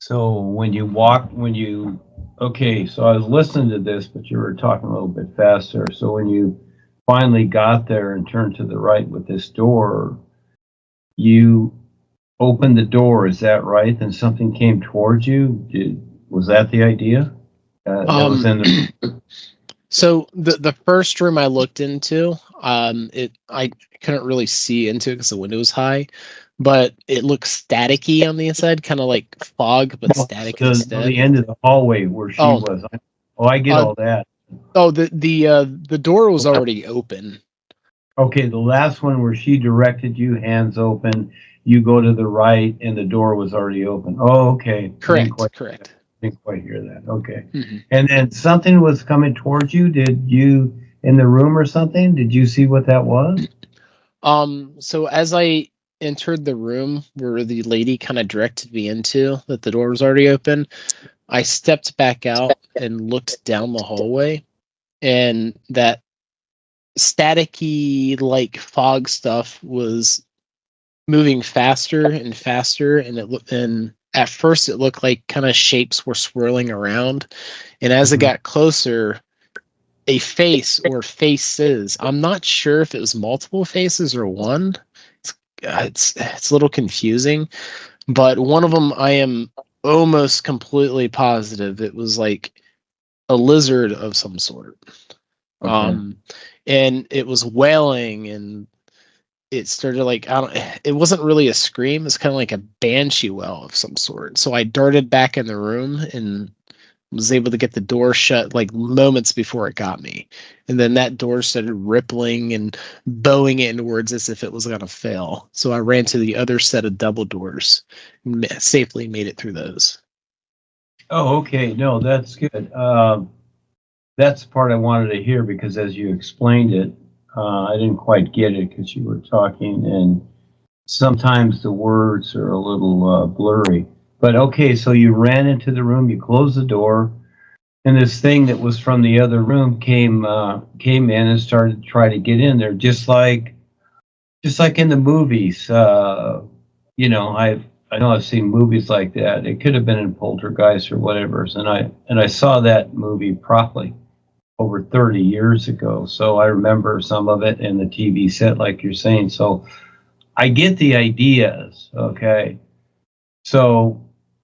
So okay, so I was listening to this, but you were talking a little bit faster. So when you finally got there and turned to the right with this door, you opened the door, is that right? Then something came towards you? Was that the idea? That was in the... So the first room I looked into, I couldn't really see into it because the window was high, but it looked staticky on the inside, kind of like fog, but static instead. The end of the hallway where she was. I get all that. Oh, the door was already open. Okay, the last one where she directed you, hands open, you go to the right, and the door was already open. Oh, okay. Correct. Didn't quite hear that. Okay. Mm-hmm. And then something was coming towards you. Did you, in the room or something, did you see what that was? So as I entered the room where the lady kind of directed me into, that the door was already open, I stepped back out and looked down the hallway, and that staticky like fog stuff was moving faster and faster, and at first it looked like kind of shapes were swirling around, and as it got closer, a face or faces, I'm not sure if it was multiple faces or one. It's a little confusing, but one of them I am almost completely positive it was like a lizard of some sort. Okay. And it was wailing, and it started like, it wasn't really a scream, it's kind of like a banshee wail of some sort. So I darted back in the room and was able to get the door shut like moments before it got me. And then that door started rippling and bowing inwards as if it was going to fail. So I ran to the other set of double doors and safely made it through those. Oh, okay. No, that's good. That's the part I wanted to hear, because as you explained it, I didn't quite get it because you were talking, and sometimes the words are a little blurry. But okay, so you ran into the room, you closed the door, and this thing that was from the other room came in and started to try to get in there, just like in the movies. You know, I know I've seen movies like that. It could have been in Poltergeist or whatever, and I saw that movie probably over 30 years ago. So I remember some of it in the TV set, like you're saying. So I get the ideas, okay? So,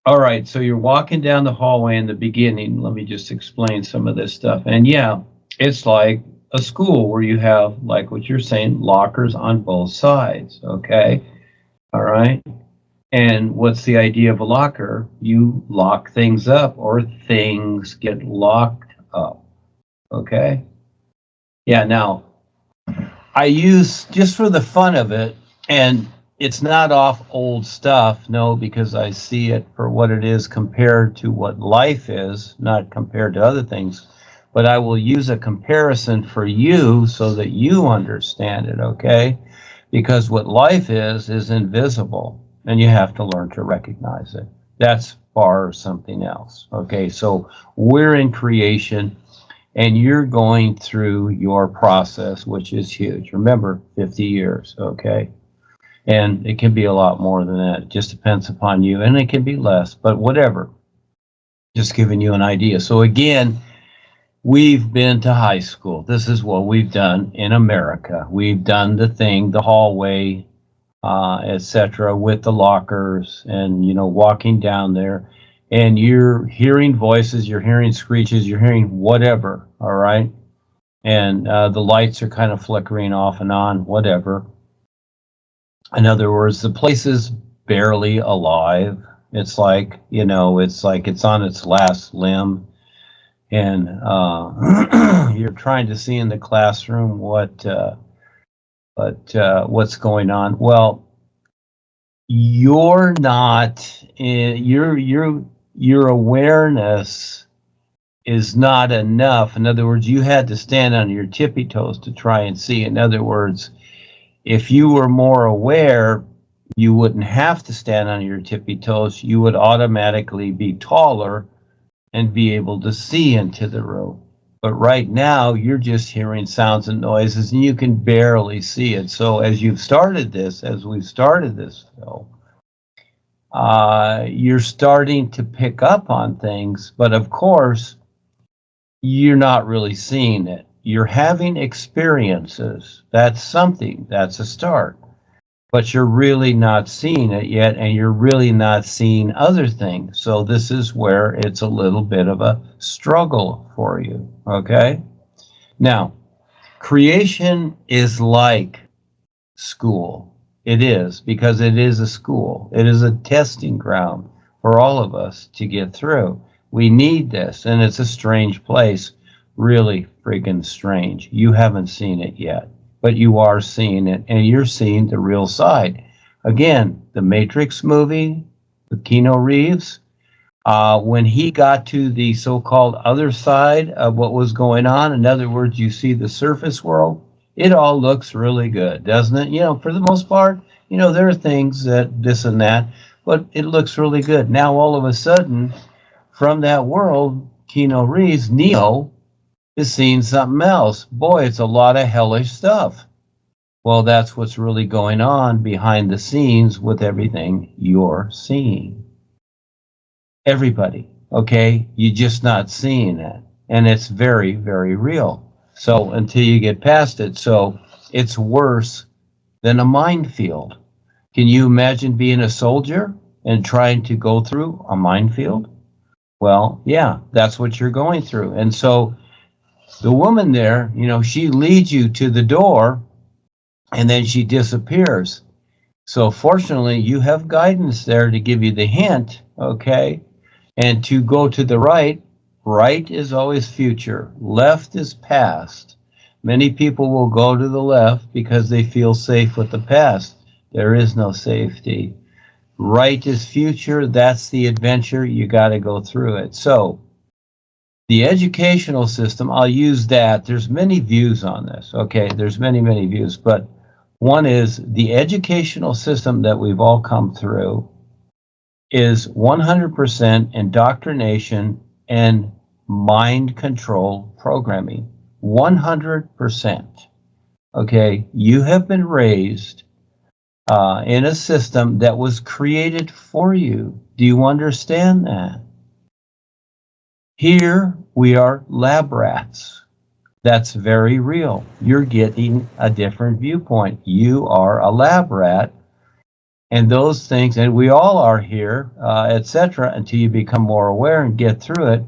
all right, so you're walking down the hallway in the beginning. Let me just explain some of this stuff. And yeah, it's like a school where you have, like what you're saying, lockers on both sides, okay? All right? And what's the idea of a locker? You lock things up, or things get locked up. Okay. Yeah. Now, I use, just for the fun of it, and it's not off old stuff, no, because I see it for what it is compared to what life is, not compared to other things. But I will use a comparison for you so that you understand it, okay? Because what life is invisible, and you have to learn to recognize it. That's far something else, okay? So we're in creation, and you're going through your process, which is huge. Remember, 50 years, okay? And it can be a lot more than that. It just depends upon you, and it can be less, but whatever. Just giving you an idea. So again, we've been to high school. This is what we've done in America. We've done the thing, the hallway, etc., with the lockers, and, you know, walking down there. And you're hearing voices, you're hearing screeches, you're hearing whatever, all right? And the lights are kind of flickering off and on, whatever. In other words, the place is barely alive. It's like, you know, it's like it's on its last limb. And you're trying to see in the classroom what's going on. Well, you're not, your awareness is not enough. In other words, you had to stand on your tippy toes to try and see. In other words, if you were more aware, you wouldn't have to stand on your tippy toes. You would automatically be taller and be able to see into the room. But right now, you're just hearing sounds and noises, and you can barely see it. So as we've started this, Phil, you're starting to pick up on things, but of course, you're not really seeing it. You're having experiences. That's something. That's a start. But you're really not seeing it yet, and you're really not seeing other things. So this is where it's a little bit of a struggle for you, okay? Now, creation is like school. It is, because it is a school. It is a testing ground for all of us to get through. We need this, and it's a strange place. Really freaking strange. You haven't seen it yet, but you are seeing it, and you're seeing the real side. Again, the Matrix movie with Keanu Reeves, when he got to the so-called other side of what was going on, in other words, you see the surface world, it all looks really good, doesn't it? You know, for the most part, you know, there are things that this and that, but it looks really good. Now, all of a sudden, from that world, Keanu Reeves, Neo, is seeing something else. Boy, it's a lot of hellish stuff. Well, that's what's really going on behind the scenes with everything you're seeing. Everybody, okay? You're just not seeing it. And it's very, very real. So until you get past it, so it's worse than a minefield. Can you imagine being a soldier and trying to go through a minefield? Well, yeah, that's what you're going through. And so the woman there, you know, she leads you to the door and then she disappears. So fortunately, you have guidance there to give you the hint, okay? And to go to the right, right is always future, left is past. Many people will go to the left because they feel safe with the past. There is no safety. Right is future, that's the adventure, you got to go through it. So the educational system, I'll use that. There's many views on this, okay? There's many, many views, but one is the educational system that we've all come through is 100% indoctrination and mind control programming. 100%. Okay, you have been raised in a system that was created for you. Do you understand that? Here we are lab rats. That's very real. You're getting a different viewpoint. You are a lab rat. And those things, and we all are here, etc., until you become more aware and get through it.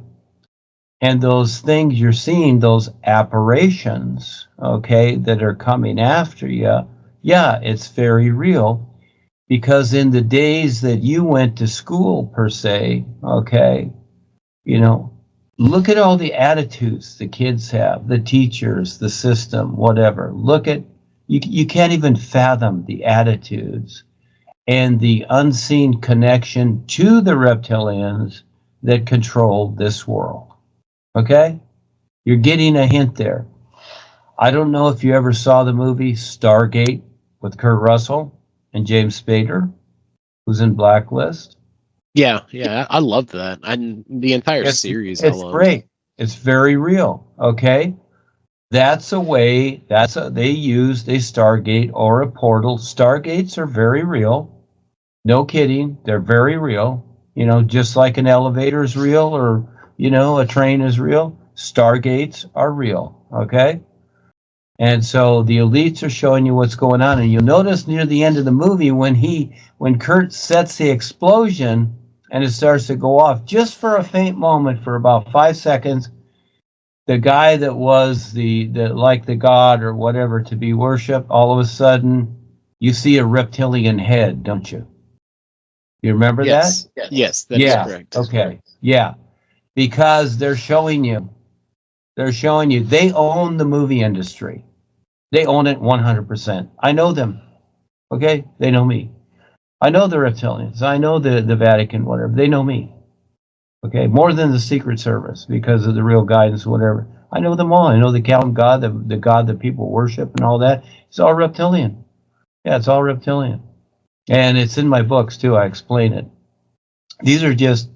And those things you're seeing, those apparitions, okay, that are coming after you, yeah, it's very real. Because in the days that you went to school, per se, okay, you know, look at all the attitudes the kids have, the teachers, the system, whatever. Look at, you can't even fathom the attitudes and the unseen connection to the reptilians that control this world. Okay? You're getting a hint there. I don't know if you ever saw the movie Stargate with Kurt Russell and James Spader, who's in Blacklist. Yeah, I love that. And the entire series I It's loved. great. It's very real. Okay? That's a way, they used a Stargate or a portal. Stargates are very real. No kidding. They're very real. You know, just like an elevator is real or, you know, a train is real. Stargates are real. Okay? And so the elites are showing you what's going on. And you'll notice near the end of the movie when Kurt sets the explosion and it starts to go off, just for a faint moment, for about 5 seconds, the guy that was the like the god or whatever to be worshipped, all of a sudden you see a reptilian head, don't you? You remember that? Yes, that is correct. Okay. Yeah. Because they're showing you they own the movie industry. They own it 100%. I know them. Okay? They know me. I know the reptilians. I know the Vatican, whatever. They know me. Okay? More than the Secret Service because of the real guidance, whatever. I know them all. I know the Calvin God, the God that people worship and all that. It's all reptilian. Yeah, it's all reptilian. And it's in my books too. I explain it. These are just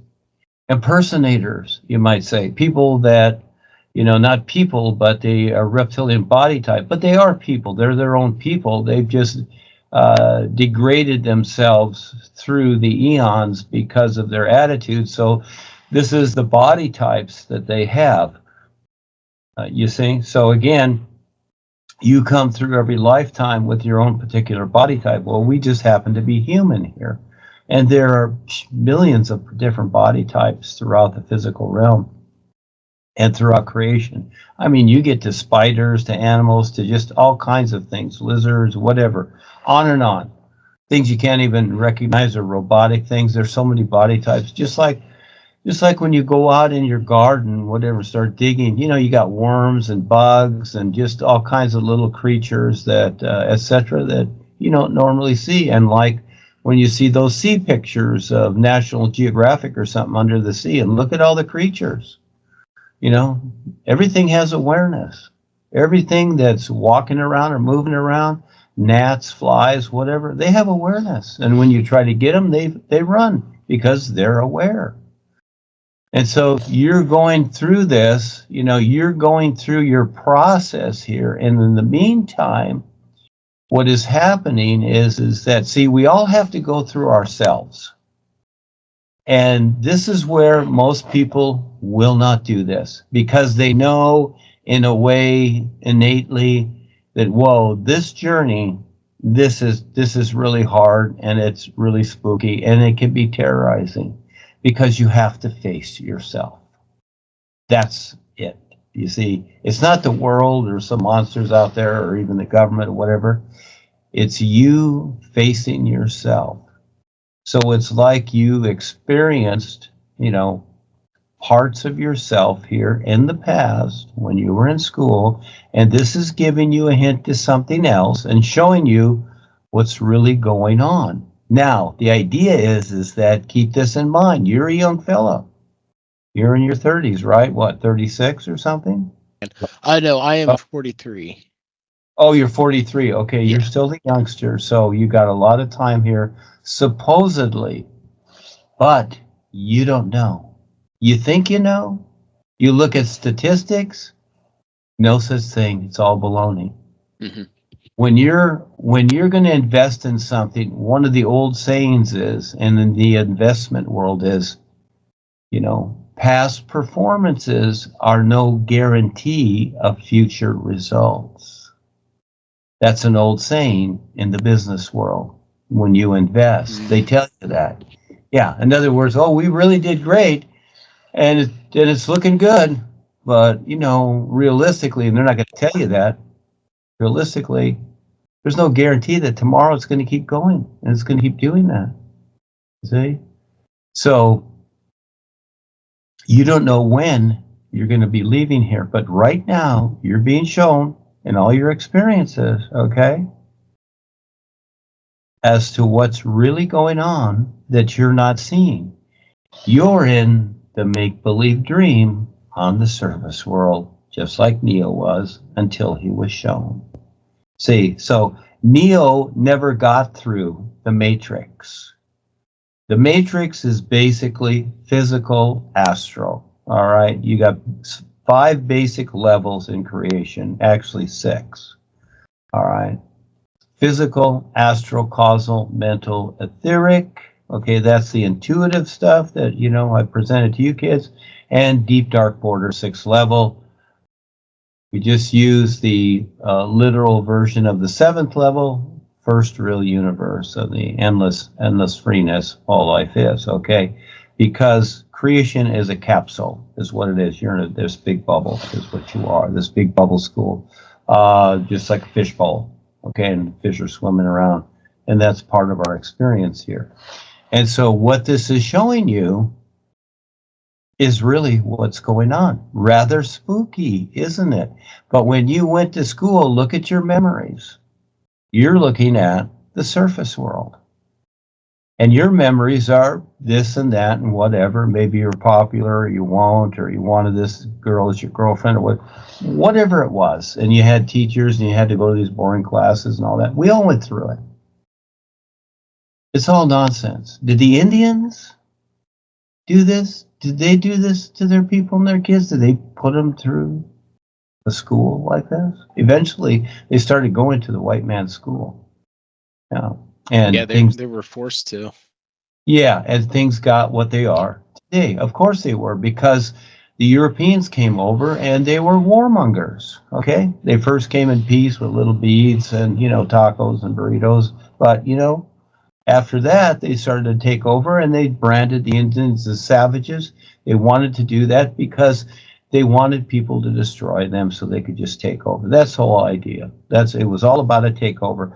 impersonators, you might say. People that, you know, not people, but they are reptilian body type. But they are people. They're their own people. They've just degraded themselves through the eons because of their attitude. So this is the body types that they have. You see? So again, you come through every lifetime with your own particular body type. Well, we just happen to be human here. And there are millions of different body types throughout the physical realm and throughout creation. I mean, you get to spiders, to animals, to just all kinds of things, lizards, whatever, on and on. Things you can't even recognize are robotic things. There's so many body types, just like when you go out in your garden, whatever, start digging, you got worms and bugs and just all kinds of little creatures that, etc., that you don't normally see. And like when you see those sea pictures of National Geographic or something under the sea, and look at all the creatures, everything has awareness. Everything that's walking around or moving around, gnats, flies, whatever, they have awareness. And when you try to get them, they run because they're aware. And so you're going through this, you're going through your process here. And in the meantime, what is happening is that, see, we all have to go through ourselves. And this is where most people will not do this, because they know in a way innately that, whoa, this journey, this is really hard, and it's really spooky, and it can be terrorizing. Because you have to face yourself. That's it. You see, it's not the world or some monsters out there or even the government or whatever. It's you facing yourself. So it's like you experienced, parts of yourself here in the past when you were in school, and this is giving you a hint to something else and showing you what's really going on. Now, the idea is that, keep this in mind, you're a young fellow. You're in your 30s, right? What, 36 or something? I know, I am 43. Oh, you're 43. Okay, you're still a youngster, so you got a lot of time here, supposedly. But you don't know. You think you know? You look at statistics, no such thing. It's all baloney. Mm-hmm. When you're going to invest in something, one of the old sayings is, and in the investment world is, past performances are no guarantee of future results. That's an old saying in the business world. When you invest, they tell you that. Yeah, in other words, oh, we really did great, and it's looking good, but realistically, and they're not going to tell you that. Realistically, there's no guarantee that tomorrow it's going to keep going and it's going to keep doing that. See? So you don't know when you're going to be leaving here, but right now you're being shown in all your experiences, okay, as to what's really going on that you're not seeing. You're in the make-believe dream on the surface world, just like Neo was until he was shown. See, so Neo never got through the Matrix. The Matrix is basically physical, astral. All right, you got 5 basic levels in creation, actually 6. All right, physical, astral, causal, mental, etheric. Okay, that's the intuitive stuff that I presented to you kids, and deep dark border, 6th level. We just use the literal version of the 7th level, first real universe of the endless freeness all life is, okay? Because creation is a capsule, is what it is. You're in this big bubble, is what you are, this big bubble school, just like a fishbowl, okay? And fish are swimming around, and that's part of our experience here. And so what this is showing you is really what's going on. Rather spooky, isn't it? But when you went to school, look at your memories. You're looking at the surface world. And your memories are this and that and whatever. Maybe you're popular or you won't, or you wanted this girl as your girlfriend, or whatever it was. And you had teachers and you had to go to these boring classes and all that. We all went through it. It's all nonsense. Did the Indians do this? Did they do this to their people and their kids? Did they put them through a school like this? Eventually, they started going to the white man's school. Yeah. Yeah, And things, they were forced to. yeah, and things got what they are today. Of course they were, because the Europeans came over and they were warmongers. Okay, they first came in peace with little beads and tacos and burritos, but after that they started to take over and they branded the Indians as savages. They wanted to do that because they wanted people to destroy them so they could just take over. That's the whole idea. It was all about a takeover.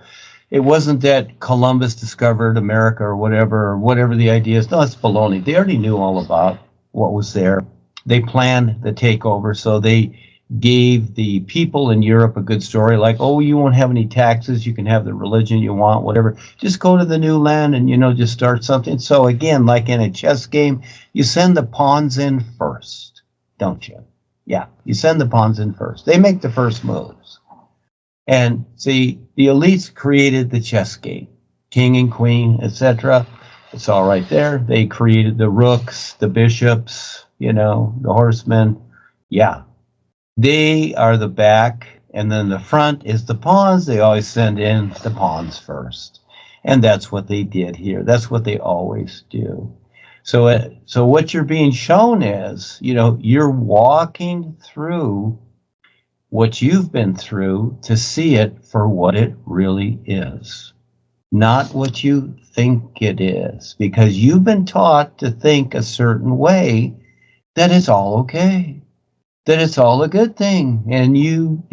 It wasn't that Columbus discovered America or whatever the idea is. No, it's baloney. They already knew all about what was there. They planned the takeover, so they gave the people in Europe a good story, like, oh, you won't have any taxes, you can have the religion you want, whatever. Just go to the new land and, just start something. So again, like in a chess game, you send the pawns in first, don't you? Yeah, you send the pawns in first. They make the first moves. And see, the elites created the chess game, king and queen, etc. It's all right there. They created the rooks, the bishops, the horsemen. Yeah, they are the back, and then the front is the pawns. They always send in the pawns first. And that's what they did here. That's what they always do. So what you're being shown is, you're walking through what you've been through to see it for what it really is, not what you think it is, because you've been taught to think a certain way, that it's all okay, that it's all a good thing, and you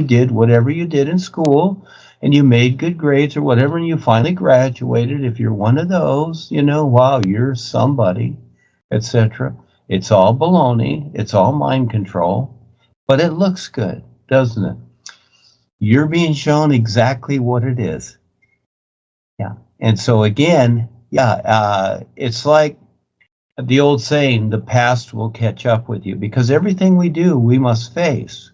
did whatever you did in school and you made good grades or whatever, and you finally graduated. If you're one of those, wow, you're somebody, etc. It's all baloney. It's all mind control, but it looks good, doesn't it? You're being shown exactly what it is. Yeah. And so again, it's like the old saying, the past will catch up with you, because everything we do, we must face.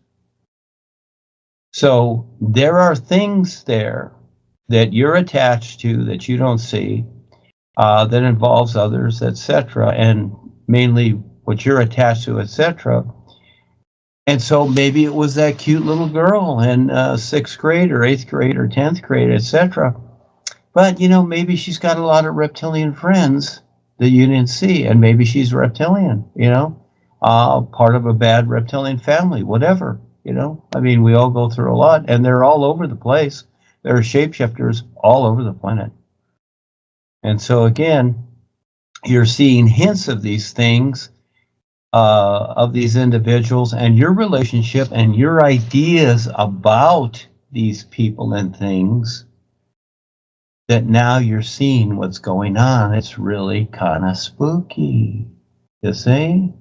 So there are things there that you're attached to that you don't see, that involves others, etc., and mainly what you're attached to, etc. And so maybe it was that cute little girl in sixth grade or eighth grade or 10th grade, etc. But, maybe she's got a lot of reptilian friends that you didn't see, and maybe she's reptilian, part of a bad reptilian family, whatever, I mean, we all go through a lot, and they're all over the place. There are shapeshifters all over the planet. And so again, you're seeing hints of these things, of these individuals, and your relationship and your ideas about these people and things, that now you're seeing what's going on. It's really kind of spooky, you see?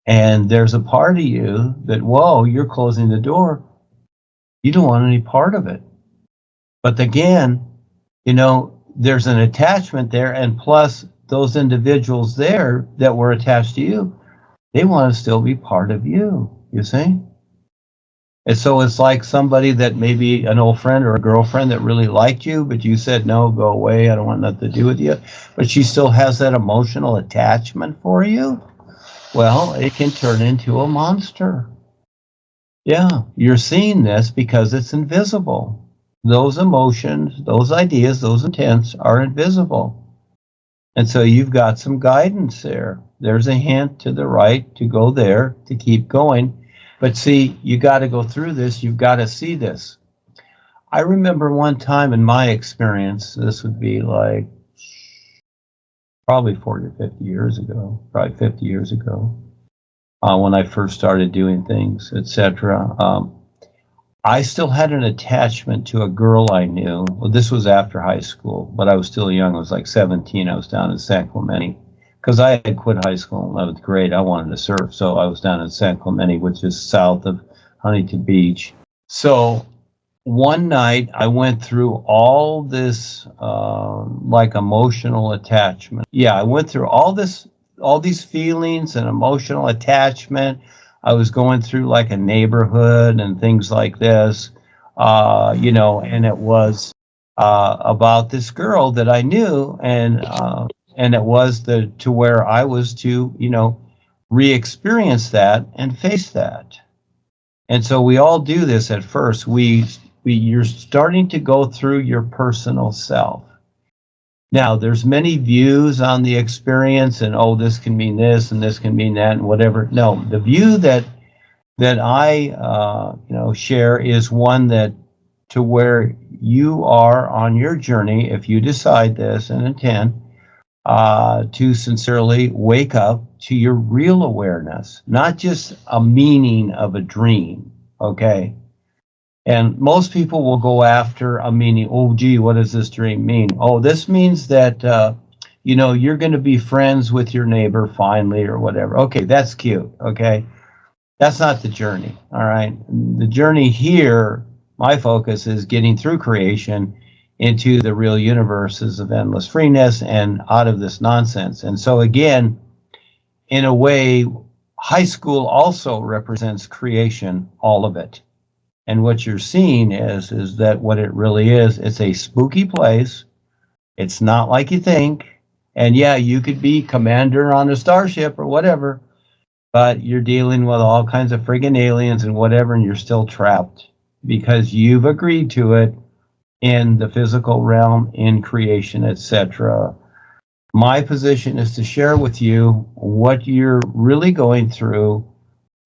And there's a part of you that, whoa, you're closing the door. You don't want any part of it. But again, there's an attachment there, and plus those individuals there that were attached to you, they want to still be part of you, you see? And so it's like somebody that maybe an old friend or a girlfriend that really liked you, but you said, no, go away, I don't want nothing to do with you. But she still has that emotional attachment for you. Well, it can turn into a monster. Yeah, you're seeing this because it's invisible. Those emotions, those ideas, those intents are invisible. And so you've got some guidance there. There's a hint to the right to go there, to keep going. But see, you got to go through this. You've got to see this. I remember one time in my experience, this would be like probably 40 or 50 years ago, probably 50 years ago, when I first started doing things, etc. I still had an attachment to a girl I knew. Well, this was after high school, but I was still young. I was like 17. I was down in San Clemente because I had quit high school in 11th grade. I wanted to surf, so I was down in San Clemente, which is south of Huntington Beach. So one night I went through all this like emotional attachment. Yeah, I went through all these feelings and emotional attachment. I was going through like a neighborhood and things like this, and it was about this girl that I knew, and it was to where I was to, re-experience that and face that. And so we all do this at first. We you're starting to go through your personal self. Now, there's many views on the experience, and oh, this can mean this, and this can mean that, and whatever. No, the view that I share is one that to where you are on your journey, if you decide this and intend to sincerely wake up to your real awareness, not just a meaning of a dream. Okay. And most people will go after a meaning. Oh, gee, what does this dream mean? Oh, this means that, you're going to be friends with your neighbor finally or whatever. Okay, that's cute. Okay. That's not the journey. All right. The journey here, my focus is getting through creation into the real universes of endless freeness and out of this nonsense. And so, again, in a way, high school also represents creation, all of it. And what you're seeing is that what it really is, it's a spooky place. It's not like you think. And yeah, you could be commander on a starship or whatever, but you're dealing with all kinds of friggin' aliens and whatever, and you're still trapped because you've agreed to it in the physical realm, in creation, etc. My position is to share with you what you're really going through,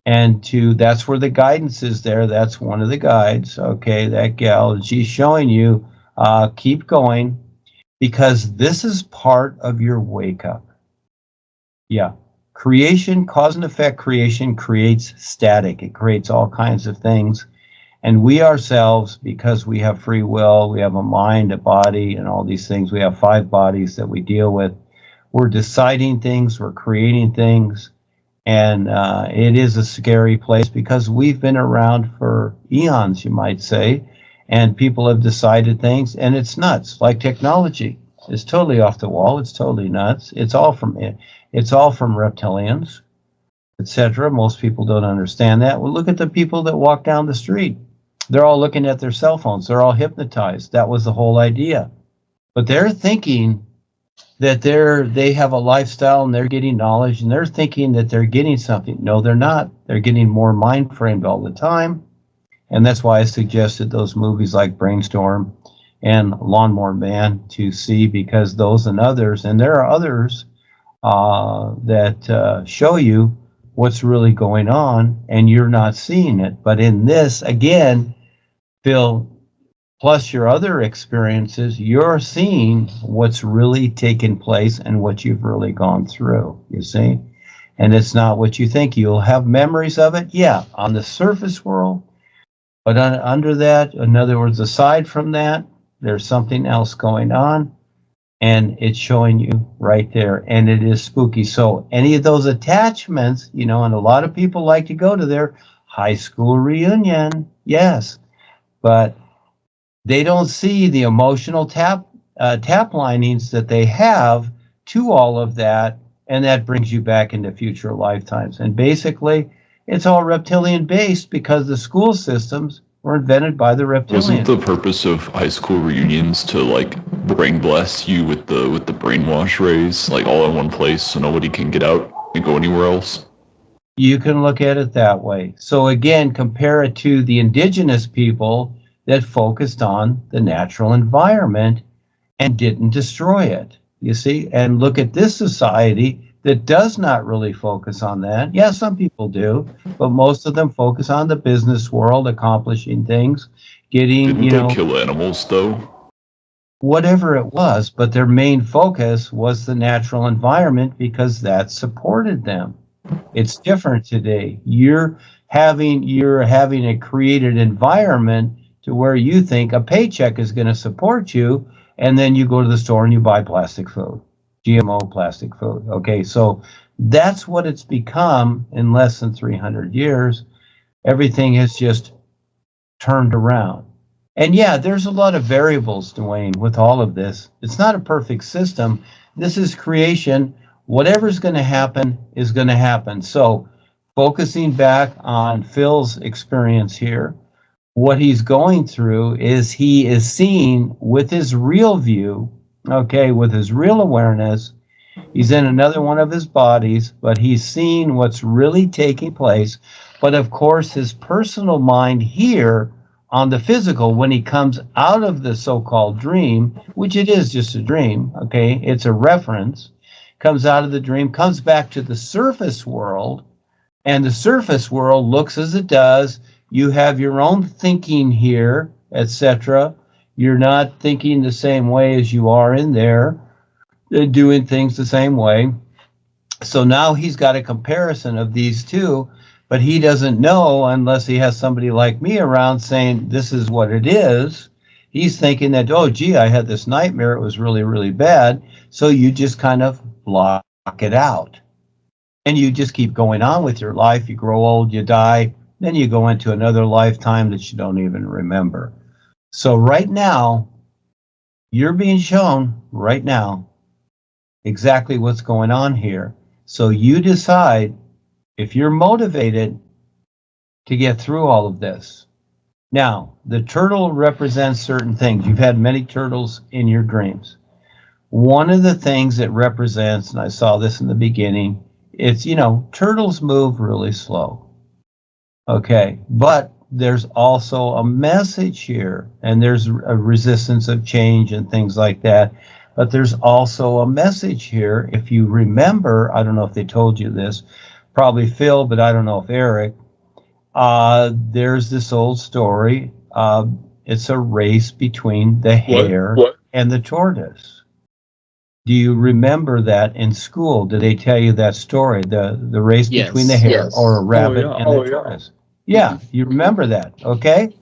and that's where the guidance is there. That's one of the guides. Okay, that gal, and she's showing you, keep going, because this is part of your wake up. Yeah. Creation, cause and effect creation creates static. It creates all kinds of things. And we ourselves, because we have free will, we have a mind, a body, and all these things, we have 5 bodies that we deal with. We're deciding things, we're creating things. And it is a scary place because we've been around for eons, you might say, and people have decided things, and it's nuts. Like technology, it's totally off the wall. It's totally nuts. It's all from reptilians, etc. Most people don't understand that. Well, look at the people that walk down the street. They're all looking at their cell phones. They're all hypnotized. That was the whole idea. But they're thinking that they have a lifestyle and they're getting knowledge and they're thinking that they're getting something. No, they're not. They're getting more mind framed all the time. And that's why I suggested those movies like Brainstorm and Lawnmower Man to see, because those and others, and there are others that show you what's really going on and you're not seeing it. But in this, again, Phil, plus your other experiences, you're seeing what's really taken place and what you've really gone through, you see? And it's not what you think. You'll have memories of it, yeah, on the surface world. But under that, in other words, aside from that, there's something else going on, and it's showing you right there, and it is spooky. So any of those attachments, and a lot of people like to go to their high school reunion, yes, but they don't see the emotional tap linings that they have to all of that, and that brings you back into future lifetimes. And basically, it's all reptilian based because the school systems were invented by the reptilians. Wasn't the purpose of high school reunions to brain blast you with the brainwash rays, all in one place so nobody can get out and go anywhere else? You can look at it that way. So again, compare it to the indigenous people that focused on the natural environment and didn't destroy it, you see? And look at this society that does not really focus on that. Yeah, some people do, but most of them focus on the business world, accomplishing things, getting, Didn't they kill animals, though? Whatever it was, but their main focus was the natural environment because that supported them. It's different today. You're having a created environment to where you think a paycheck is going to support you, and then you go to the store and you buy plastic food, GMO plastic food. Okay, so that's what it's become in less than 300 years. Everything has just turned around. And yeah, there's a lot of variables, Duane, with all of this. It's not a perfect system. This is creation. Whatever's going to happen is going to happen. So focusing back on Phil's experience here, what he's going through is he is seeing with his real view, okay, with his real awareness. He's in another one of his bodies, but he's seeing what's really taking place. But of course, his personal mind here on the physical, when he comes out of the so-called dream, which it is just a dream, okay, it's a reference, comes out of the dream, comes back to the surface world, and the surface world looks as it does. You have your own thinking here, etc. You're not thinking the same way as you are in there, doing things the same way. So now he's got a comparison of these two, but he doesn't know unless he has somebody like me around saying, this is what it is. He's thinking that, oh, gee, I had this nightmare. It was really, really bad. So you just kind of block it out. And you just keep going on with your life. You grow old, you die, then you go into another lifetime that you don't even remember. So right now, you're being shown right now exactly what's going on here. So you decide if you're motivated to get through all of this. Now, the turtle represents certain things. You've had many turtles in your dreams. One of the things it represents, and I saw this in the beginning, it's, turtles move really slow. Okay, but there's also a message here, and there's a resistance of change and things like that. But there's also a message here. If you remember, I don't know if they told you this, probably Phil, but I don't know if Eric, there's this old story. It's a race between the hare and the tortoise. Do you remember that in school? Did they tell you that story? The race between the hare or a rabbit and the tortoise? Yeah, you remember that, okay?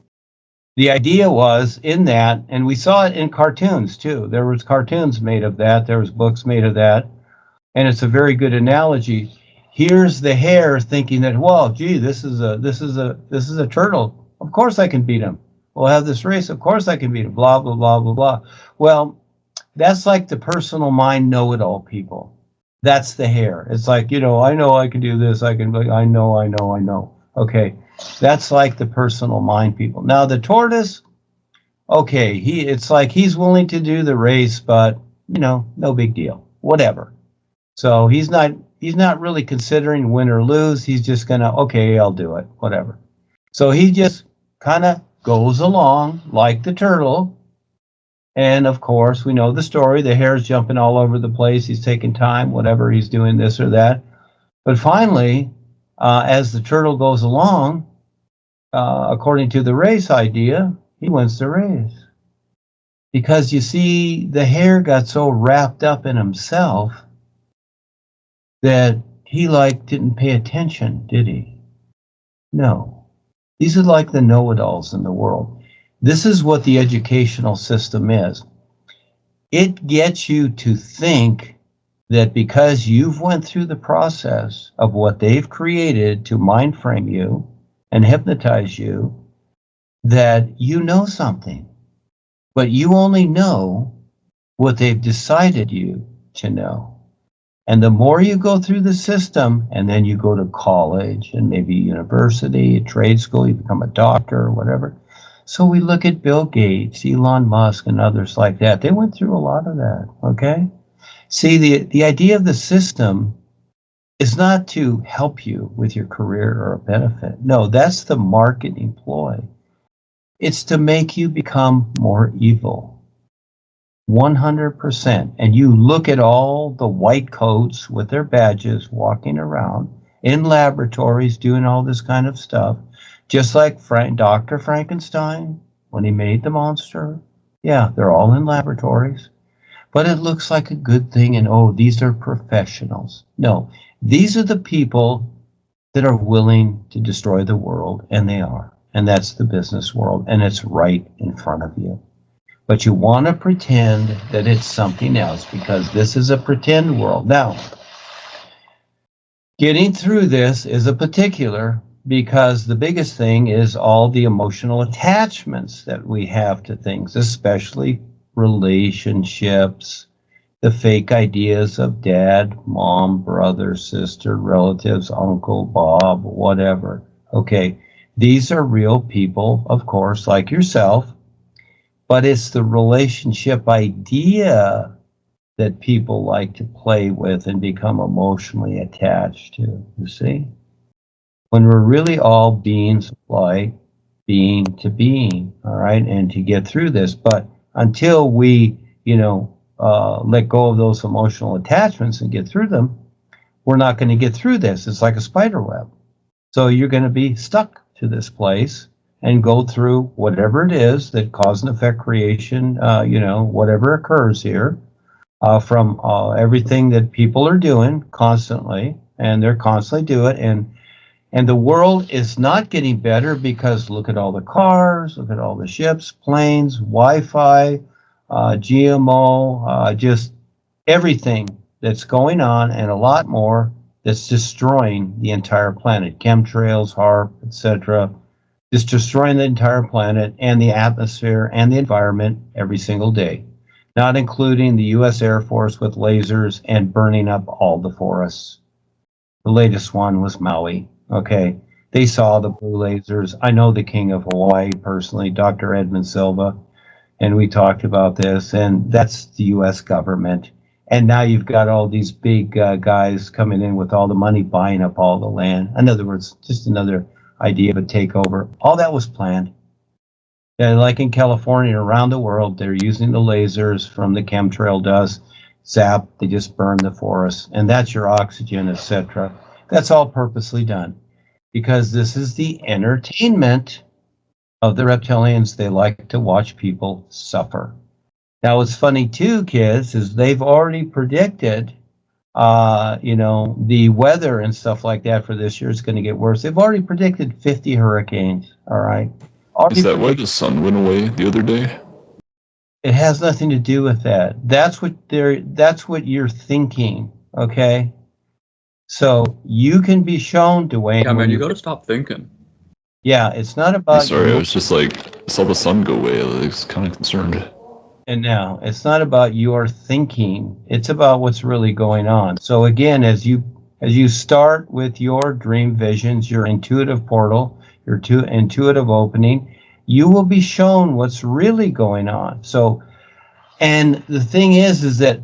The idea was in that, and we saw it in cartoons too. There was cartoons made of that. There was books made of that. And it's a very good analogy. Here's the hare thinking that, well, gee, this is a turtle. Of course I can beat him. We'll have this race. Of course I can beat him. Blah, blah, blah, blah, blah. Well, that's like the personal mind know-it-all people. That's the hare. It's like, I know I can do this. I know. Okay. That's like the personal mind people. Now the tortoise, okay, it's like he's willing to do the race, but no big deal. Whatever. So he's not really considering win or lose. He's just gonna, okay, I'll do it. Whatever. So he just kind of goes along like the turtle. And of course, we know the story. The hare's jumping all over the place. He's taking time, whatever, he's doing this or that. But finally, as the turtle goes along, according to the race idea, he wins the race. Because you see, the hare got so wrapped up in himself that he didn't pay attention, did he? No. These are like the know-it-alls in the world. This is what the educational system is. It gets you to think that because you've went through the process of what they've created to mind frame you and hypnotize you, that you know something. But you only know what they've decided you to know. And the more you go through the system, and then you go to college and maybe university, trade school, you become a doctor or whatever. So we look at Bill Gates, Elon Musk, and others like that. They went through a lot of that, okay? See, the idea of the system is not to help you with your career or a benefit. No, that's the marketing ploy. It's to make you become more evil. 100%. And you look at all the white coats with their badges walking around in laboratories doing all this kind of stuff, just like Dr. Frankenstein when he made the monster. Yeah, they're all in laboratories. But it looks like a good thing, and oh, these are professionals. No, these are the people that are willing to destroy the world, and they are. And that's the business world, and it's right in front of you. But you want to pretend that it's something else because this is a pretend world. Now, getting through this is a particular because the biggest thing is all the emotional attachments that we have to things, especially relationships, the fake ideas of dad, mom, brother, sister, relatives, uncle, Bob, whatever. Okay, these are real people, of course, like yourself. But it's the relationship idea that people like to play with and become emotionally attached to, you see? When we're really all beings of light, being to being, all right, and to get through this. But until we, let go of those emotional attachments and get through them, we're not going to get through this. It's like a spider web. So you're going to be stuck to this place and go through whatever it is that cause and effect creation, whatever occurs here, from everything that people are doing constantly, and they're constantly doing it. And the world is not getting better because look at all the cars, look at all the ships, planes, Wi-Fi, GMO, just everything that's going on and a lot more that's destroying the entire planet. Chemtrails, HAARP, etc. Just destroying the entire planet and the atmosphere and the environment every single day. Not including the U.S. Air Force with lasers and burning up all the forests. The latest one was Maui. Okay, they saw the blue lasers. I know the king of Hawaii personally, Dr. Edmund Silva, and we talked about this, and that's the U.S. government. And now you've got all these big guys coming in with all the money, buying up all the land. In other words, just another idea of a takeover. All that was planned. And like in California, around the world, they're using the lasers from the chemtrail dust, zap, they just burn the forest, and that's your oxygen, etc. That's all purposely done because this is the entertainment of the reptilians. They like to watch people suffer. Now, what's funny too, kids, is they've already predicted, the weather and stuff like that for this year is going to get worse. They've already predicted 50 hurricanes. All right. Is that why the sun went away the other day? It has nothing to do with that. That's what you're thinking. Okay. So you can be shown, Duane. Yeah, man, you gotta stop thinking. Yeah, it's not about. Sorry, I was just like, I saw the sun go away. I was kind of concerned. And now it's not about your thinking. It's about what's really going on. So again, as you start with your dream visions, your intuitive portal, your intuitive opening, you will be shown what's really going on. So, and the thing is that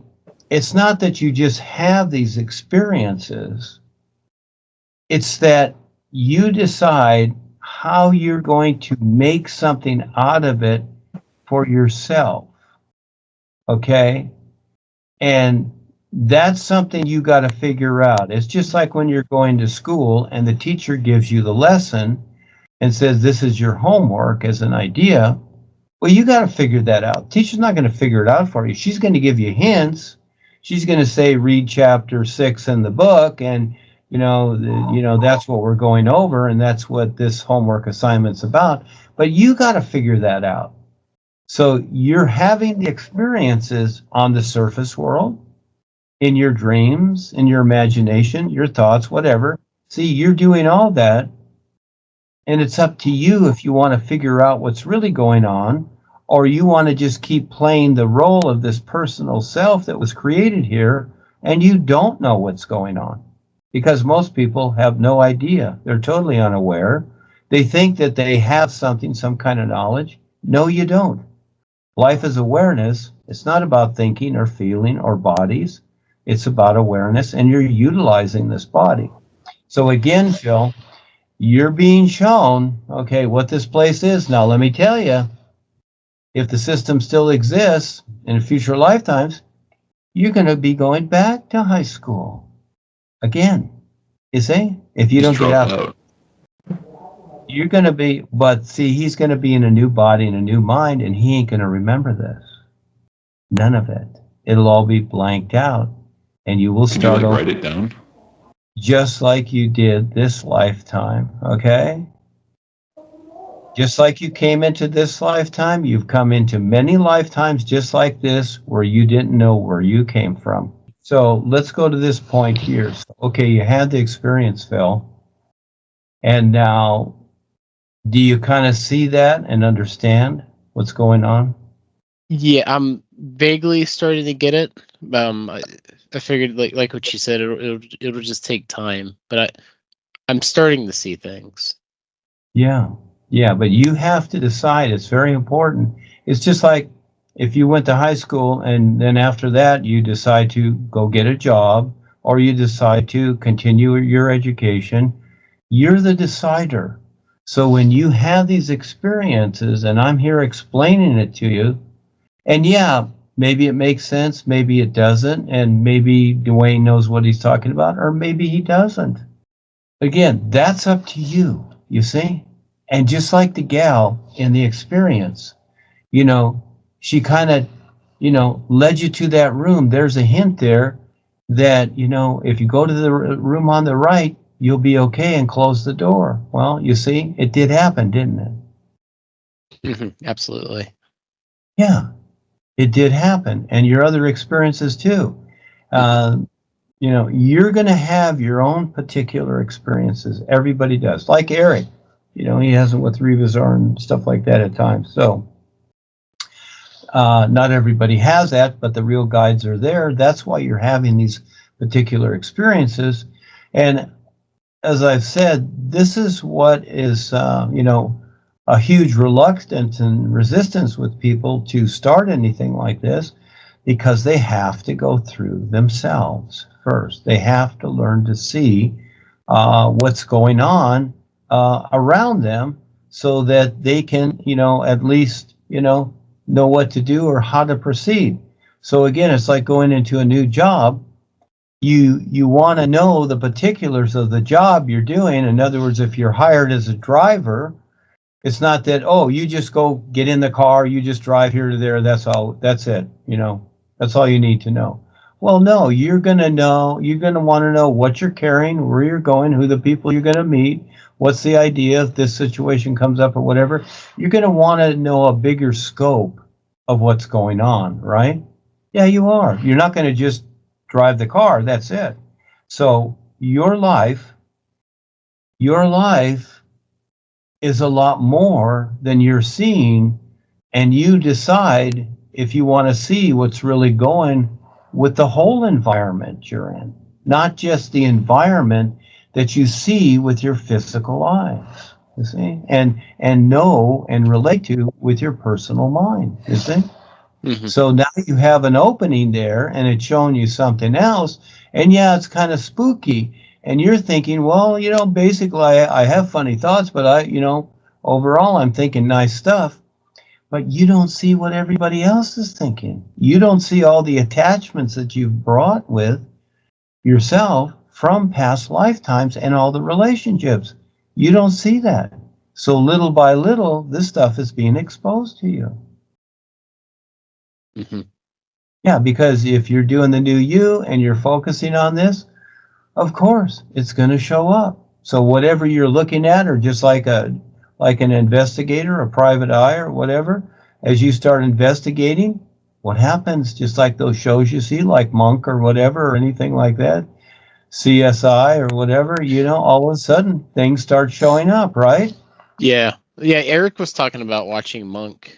it's not that you just have these experiences. It's that you decide how you're going to make something out of it for yourself. Okay? And that's something you got to figure out. It's just like when you're going to school and the teacher gives you the lesson and says, this is your homework as an idea. Well, you got to figure that out. Teacher's not going to figure it out for you. She's going to give you hints. She's going to say, read chapter 6 in the book. And, that's what we're going over. And that's what this homework assignment's about. But you got to figure that out. So you're having the experiences on the surface world, in your dreams, in your imagination, your thoughts, whatever. See, you're doing all that. And it's up to you if you want to figure out what's really going on, or you want to just keep playing the role of this personal self that was created here, and you don't know what's going on. Because most people have no idea. They're totally unaware. They think that they have something, some kind of knowledge. No, you don't. Life is awareness. It's not about thinking or feeling or bodies. It's about awareness, and you're utilizing this body. So again, Phil, you're being shown, okay, what this place is. Now, let me tell you, if the system still exists in future lifetimes, you're going to be going back to high school again. You see? If you don't get out. You're going to be, but see, he's going to be in a new body and a new mind, and he ain't going to remember this. None of it. It'll all be blanked out, and you will start over. Write it down? Just like you did this lifetime, okay? Just like you came into this lifetime, you've come into many lifetimes just like this where you didn't know where you came from. So let's go to this point here. So, okay, you had the experience, Phil, and now, do you kind of see that and understand what's going on? Yeah, I'm vaguely starting to get it. I figured, like what you said, it'll just take time, but I'm starting to see things. Yeah, but you have to decide. It's very important. It's just like if you went to high school and then after that you decide to go get a job or you decide to continue your education, you're the decider. So when you have these experiences, and I'm here explaining it to you, and yeah, maybe it makes sense, maybe it doesn't, and maybe Duane knows what he's talking about, or maybe he doesn't. Again, that's up to you, you see? And just like the gal in the experience, you know, she kind of, led you to that room. There's a hint there that, if you go to the room on the right, you'll be okay, and close the door. Well, you see, it did happen, didn't it? Absolutely. Yeah, it did happen. And your other experiences too. You're going to have your own particular experiences. Everybody does. Like Eric, he has them with Revizor and stuff like that at times. So not everybody has that, but the real guides are there. That's why you're having these particular experiences. And as I've said, this is what is, a huge reluctance and resistance with people to start anything like this, because they have to go through themselves first. They have to learn to see what's going on around them, so that they can, at least, know what to do or how to proceed. So again, it's like going into a new job. You want to know the particulars of the job you're doing. In other words, if you're hired as a driver, it's not that, oh, you just go get in the car, you just drive here to there, that's all, that's it, that's all you need to know. Well, no, you're going to want to know what you're carrying, where you're going, who the people you're going to meet, what's the idea if this situation comes up or whatever. You're going to want to know a bigger scope of what's going on, right? Yeah, you are. You're not going to just drive the car, that's it. So your life is a lot more than you're seeing, and you decide if you want to see what's really going with the whole environment you're in, not just the environment that you see with your physical eyes, you see, and know and relate to with your personal mind, you see. So now you have an opening there, and it's showing you something else, and yeah, it's kind of spooky. And you're thinking, well, basically I have funny thoughts, but overall I'm thinking nice stuff. But you don't see what everybody else is thinking. You don't see all the attachments that you've brought with yourself from past lifetimes and all the relationships. You don't see that. So little by little, this stuff is being exposed to you. Yeah, because if you're doing the new you and you're focusing on this, of course, it's going to show up. So whatever you're looking at, or just like an investigator, a private eye or whatever, as you start investigating, what happens? Just like those shows you see, like Monk or whatever, or anything like that, CSI or whatever, all of a sudden things start showing up, right? Yeah. Eric was talking about watching Monk.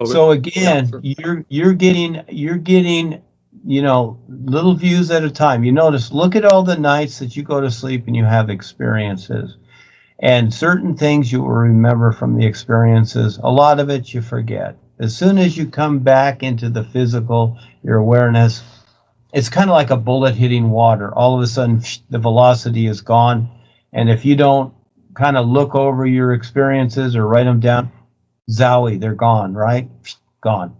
So again, you're getting little views at a time. You notice, look at all the nights that you go to sleep and you have experiences, and certain things you will remember from the experiences. A lot of it you forget. As soon as you come back into the physical, your awareness, it's kind of like a bullet hitting water. All of a sudden, the velocity is gone. And if you don't kind of look over your experiences or write them down, zowie, they're gone, right? Gone.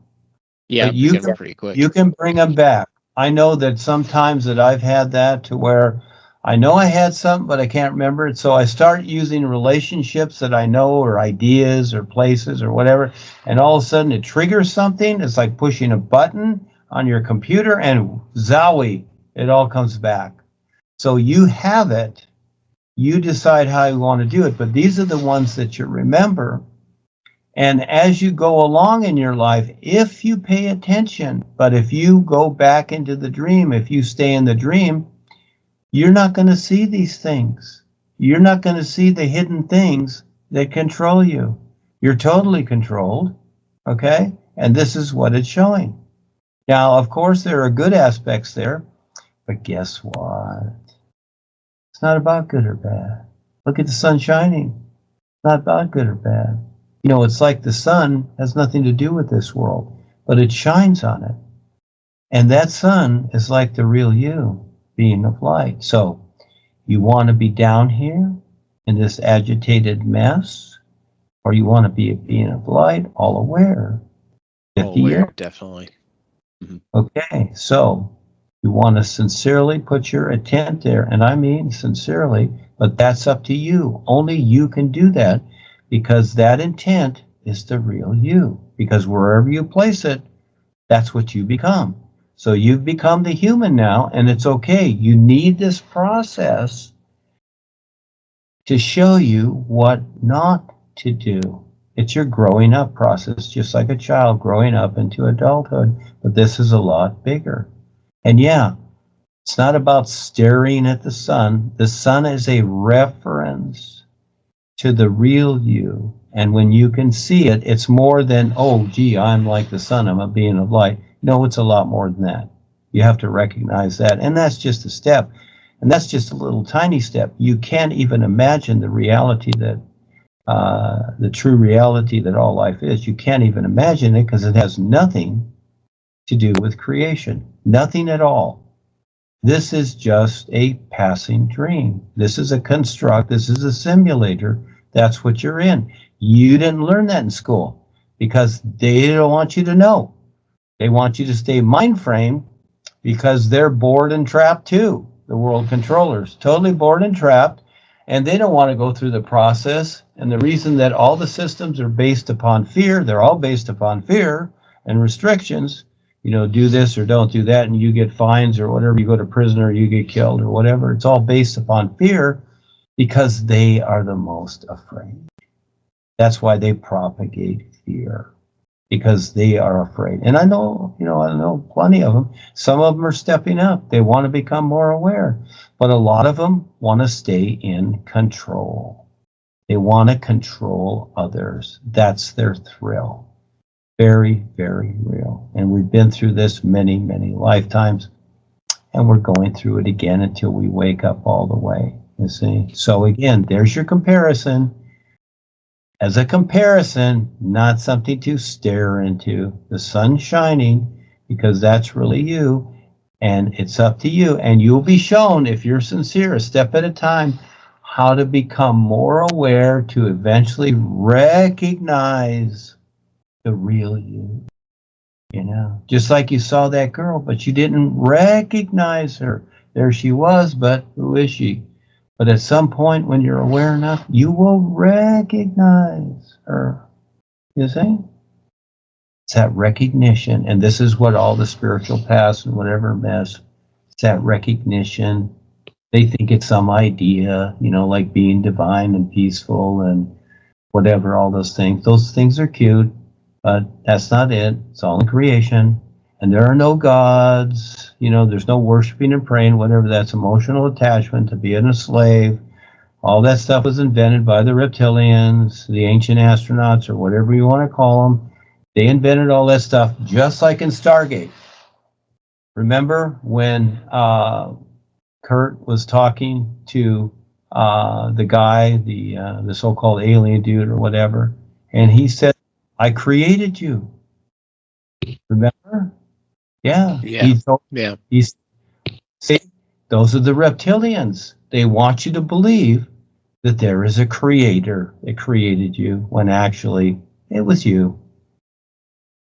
Yeah, but you can, pretty quick. You can bring them back. I know that sometimes that I've had that, to where I know I had something, but I can't remember it. So I start using relationships that I know, or ideas or places or whatever. And all of a sudden it triggers something. It's like pushing a button on your computer, and zowie, it all comes back. So you have it. You decide how you want to do it. But these are the ones that you remember. And as you go along in your life, if you pay attention, but if you go back into the dream, if you stay in the dream, you're not going to see these things. You're not going to see the hidden things that control you. You're totally controlled, okay? And this is what it's showing. Now, of course, there are good aspects there, but guess what? It's not about good or bad. Look at the sun shining. It's not about good or bad. It's like the sun has nothing to do with this world, but it shines on it. And that sun is like the real you, being of light. So you want to be down here, in this agitated mess? Or you want to be a being of light, all aware? 50 years? Definitely. Okay, so you want to sincerely put your intent there, and I mean sincerely, but that's up to you. Only you can do that, because that intent is the real you. Because wherever you place it, that's what you become. So you've become the human now, and it's okay. You need this process to show you what not to do. It's your growing up process, just like a child growing up into adulthood, but this is a lot bigger. And yeah, it's not about staring at the sun. The sun is a reference to the real you. And when you can see it, it's more than, oh, gee, I'm like the sun, I'm a being of light. No, it's a lot more than that. You have to recognize that. And that's just a step. And that's just a little tiny step. You can't even imagine the reality that, the true reality that all life is. You can't even imagine it, because it has nothing to do with creation. Nothing at all. This is just a passing dream. This is a construct. This is a simulator. That's what you're in. You didn't learn that in school, because they don't want you to know. They want you to stay mind framed, because they're bored and trapped too. The world controllers, totally bored and trapped, and they don't want to go through the process. And the reason that all the systems are based upon fear, they're all based upon fear and restrictions. You know, do this or don't do that, and you get fines or whatever, you go to prison or you get killed or whatever. It's all based upon fear, because they are the most afraid. That's why they propagate fear, because they are afraid. And I know, I know plenty of them. Some of them are stepping up. They want to become more aware, but a lot of them want to stay in control. They want to control others. That's their thrill. Very, very real. And we've been through this many, many lifetimes, and we're going through it again until we wake up all the way, you see. So again, there's your comparison. As a comparison, not something to stare into. The sun's shining, because that's really you, and it's up to you. And you'll be shown, if you're sincere, a step at a time, how to become more aware, to eventually recognize the real you. You know, just like you saw that girl, but you didn't recognize her. There she was, but who is she? But at some point, when you're aware enough, you will recognize her. You see? It's that recognition. And this is what all the spiritual paths and whatever mess, it's that recognition. They think it's some idea, like being divine and peaceful and whatever, all those things. Those things are cute, but that's not it. It's all in creation. And there are no gods, there's no worshiping and praying, whatever. That's emotional attachment to being a slave. All that stuff was invented by the reptilians, the ancient astronauts, or whatever you want to call them. They invented all that stuff, just like in Stargate. Remember when Kurt was talking to the guy, the so-called alien dude or whatever, and he said, I created you. Remember? Yeah. He told, see, those are the reptilians. They want you to believe that there is a creator that created you, when actually it was you.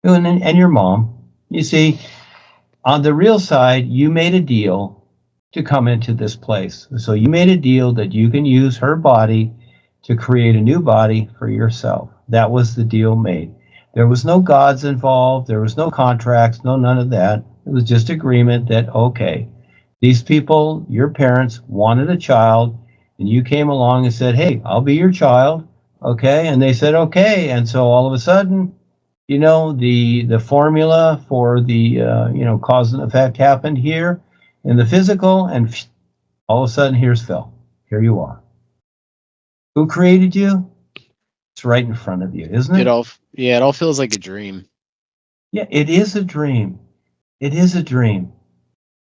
And your mom. You see, on the real side, you made a deal to come into this place. So you made a deal that you can use her body to create a new body for yourself. That was the deal made. There was no gods involved. There was no contracts, none of that. It was just agreement that, okay, these people, your parents, wanted a child, and you came along and said, hey, I'll be your child, okay? And they said, okay. And so all of a sudden, the formula for the, cause and effect happened here in the physical, and all of a sudden, here's Phil. Here you are. Who created you? It's right in front of you, isn't it? It all feels like a dream. Yeah, it is a dream. It is a dream.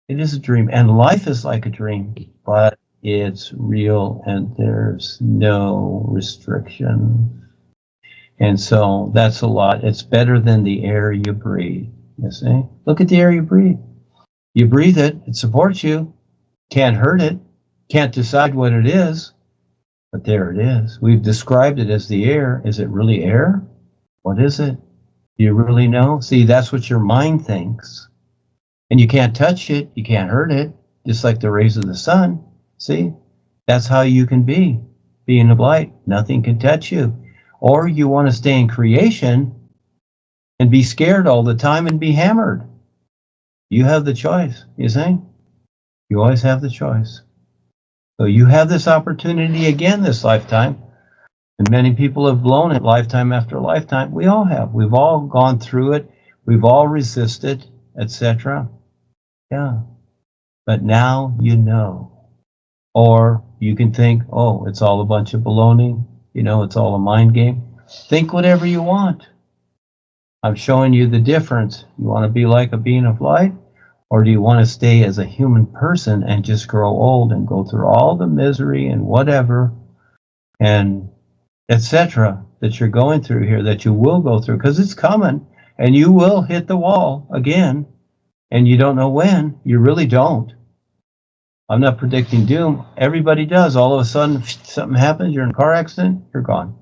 It is a dream. And life is like a dream, but it's real and there's no restriction. And so that's a lot. It's better than the air you breathe. You see? Look at the air you breathe. You breathe it. It supports you. Can't hurt it. Can't decide what it is. But there it is. We've described it as the air. Is it really air? What is it? Do you really know? See, that's what your mind thinks. And you can't touch it. You can't hurt it. Just like the rays of the sun. See? That's how you can be. Being of light. Nothing can touch you. Or you want to stay in creation and be scared all the time and be hammered. You have the choice, you see? You always have the choice. So you have this opportunity again this lifetime. And many people have blown it lifetime after lifetime. We all have. We've all gone through it. We've all resisted, etc. Yeah. But now you know. Or you can think, oh, it's all a bunch of baloney. You know, it's all a mind game. Think whatever you want. I'm showing you the difference. You want to be like a being of light? Or do you want to stay as a human person and just grow old and go through all the misery and whatever and etc. that you're going through here, that you will go through, because it's coming and you will hit the wall again and you don't know when. You really don't. I'm not predicting doom. Everybody does. All of a sudden something happens, you're in a car accident, you're gone.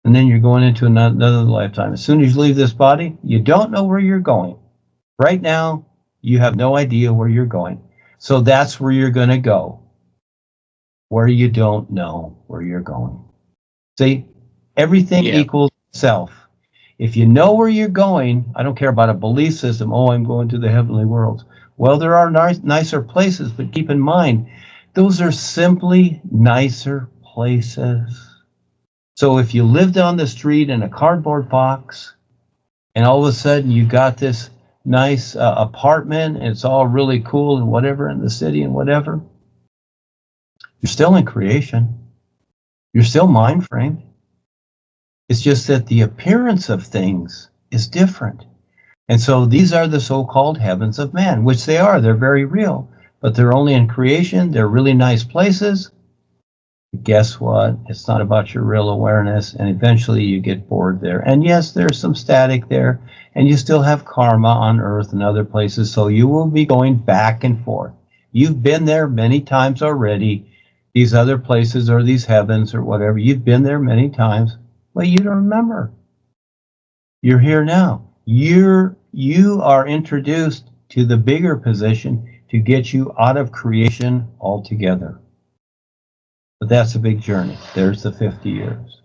And then you're going into another lifetime. As soon as you leave this body, you don't know where you're going. Right now, you have no idea where you're going. So that's where you're going to go, where you don't know where you're going. See, everything equals self. If you know where you're going, I don't care about a belief system. Oh, I'm going to the heavenly worlds. Well, there are nicer places, but keep in mind, those are simply nicer places. So if you live down the street in a cardboard box, and all of a sudden you got this nice apartment, and it's all really cool and whatever in the city and whatever, you're still in creation. You're still mind framed. It's just that the appearance of things is different. And so these are the so-called heavens of man, which they are. They're very real, but they're only in creation. They're really nice places. Guess what? It's not about your real awareness, and eventually you get bored there. And yes, there's some static there, and you still have karma on earth and other places, so you will be going back and forth. You've been there many times already, these other places or these heavens or whatever. You've been there many times, but you don't remember. You're here now. You are introduced to the bigger position to get you out of creation altogether. But that's a big journey. There's the 50 years.